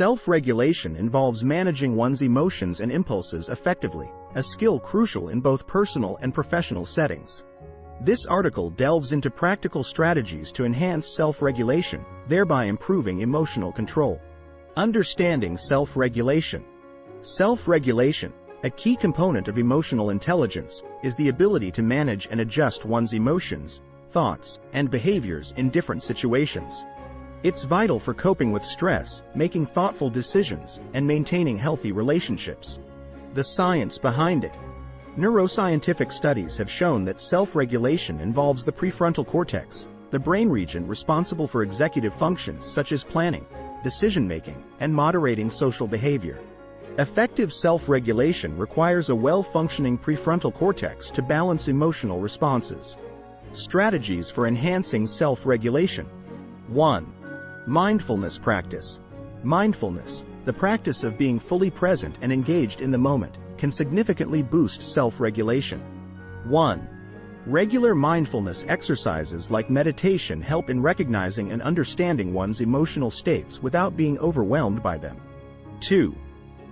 Self-regulation involves managing one's emotions and impulses effectively, a skill crucial in both personal and professional settings. This article delves into practical strategies to enhance self-regulation, thereby improving emotional control. Understanding self-regulation. Self-regulation, a key component of emotional intelligence, is the ability to manage and adjust one's emotions, thoughts, and behaviors in different situations. It's vital for coping with stress, making thoughtful decisions, and maintaining healthy relationships. The science behind it. Neuroscientific studies have shown that self-regulation involves the prefrontal cortex, the brain region responsible for executive functions such as planning, decision-making, and moderating social behavior. Effective self-regulation requires a well-functioning prefrontal cortex to balance emotional responses. Strategies for enhancing self-regulation. 1. Mindfulness practice. Mindfulness, the practice of being fully present and engaged in the moment, can significantly boost self-regulation. 1. Regular mindfulness exercises like meditation help in recognizing and understanding one's emotional states without being overwhelmed by them. 2.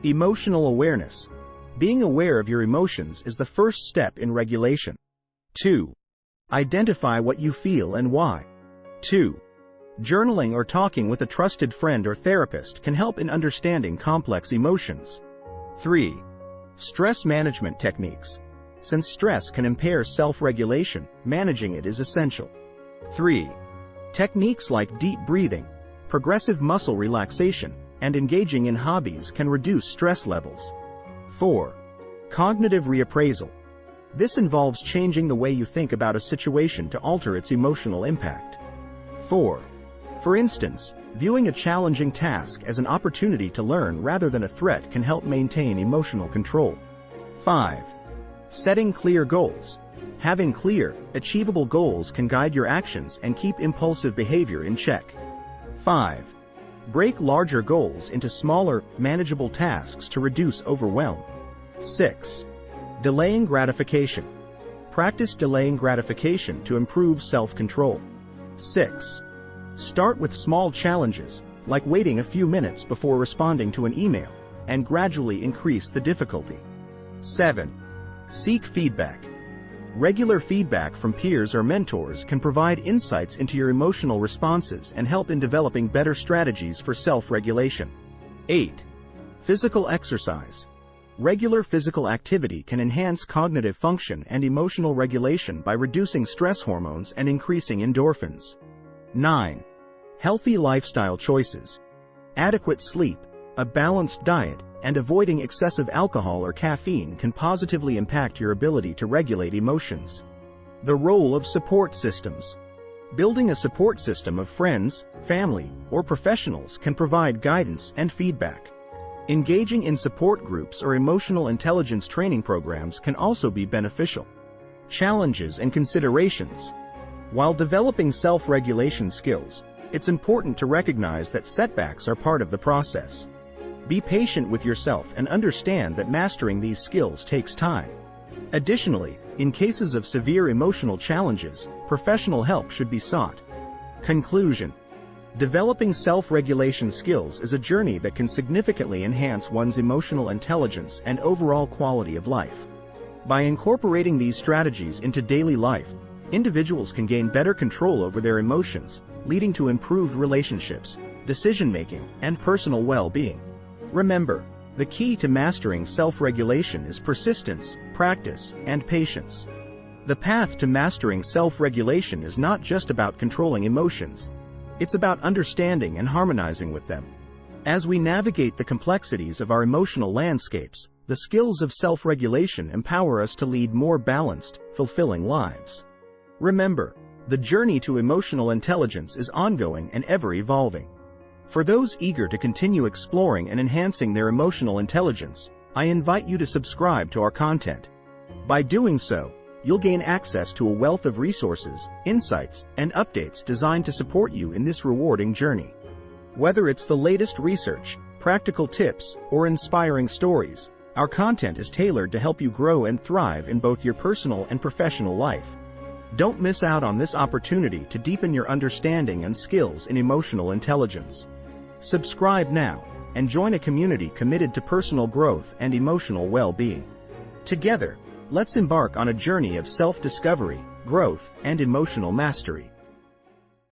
Emotional awareness. Being aware of your emotions is the first step in regulation. 2. Identify what you feel and why. 2. Journaling or talking with a trusted friend or therapist can help in understanding complex emotions. 3. Stress management techniques. Since stress can impair self-regulation, managing it is essential. 3. Techniques like deep breathing, progressive muscle relaxation, and engaging in hobbies can reduce stress levels. 4. Cognitive reappraisal. This involves changing the way you think about a situation to alter its emotional impact. 4. For instance, viewing a challenging task as an opportunity to learn rather than a threat can help maintain emotional control. 5. Setting clear goals. Having clear, achievable goals can guide your actions and keep impulsive behavior in check. 5. Break larger goals into smaller, manageable tasks to reduce overwhelm. 6. Delaying gratification. Practice delaying gratification to improve self-control. 6. Start with small challenges, like waiting a few minutes before responding to an email, and gradually increase the difficulty. 7. Seek feedback. Regular feedback from peers or mentors can provide insights into your emotional responses and help in developing better strategies for self-regulation. 8. Physical exercise. Regular physical activity can enhance cognitive function and emotional regulation by reducing stress hormones and increasing endorphins. 9. Healthy lifestyle choices. Adequate sleep, a balanced diet, and avoiding excessive alcohol or caffeine can positively impact your ability to regulate emotions. The role of support systems. Building a support system of friends, family, or professionals can provide guidance and feedback. Engaging in support groups or emotional intelligence training programs can also be beneficial. Challenges and considerations. While developing self-regulation skills, it's important to recognize that setbacks are part of the process. Be patient with yourself and understand that mastering these skills takes time. Additionally, in cases of severe emotional challenges, professional help should be sought. Conclusion. Developing self-regulation skills is a journey that can significantly enhance one's emotional intelligence and overall quality of life. By incorporating these strategies into daily life, individuals can gain better control over their emotions, leading to improved relationships, decision-making, and personal well-being. Remember, the key to mastering self-regulation is persistence, practice, and patience. The path to mastering self-regulation is not just about controlling emotions. It's about understanding and harmonizing with them. As we navigate the complexities of our emotional landscapes, the skills of self-regulation empower us to lead more balanced, fulfilling lives. Remember, the journey to emotional intelligence is ongoing and ever-evolving. For those eager to continue exploring and enhancing their emotional intelligence, I invite you to subscribe to our content. By doing so, you'll gain access to a wealth of resources, insights, and updates designed to support you in this rewarding journey. Whether it's the latest research, practical tips, or inspiring stories, our content is tailored to help you grow and thrive in both your personal and professional life. Don't miss out on this opportunity to deepen your understanding and skills in emotional intelligence. Subscribe now, and join a community committed to personal growth and emotional well-being. Together, let's embark on a journey of self-discovery, growth, and emotional mastery.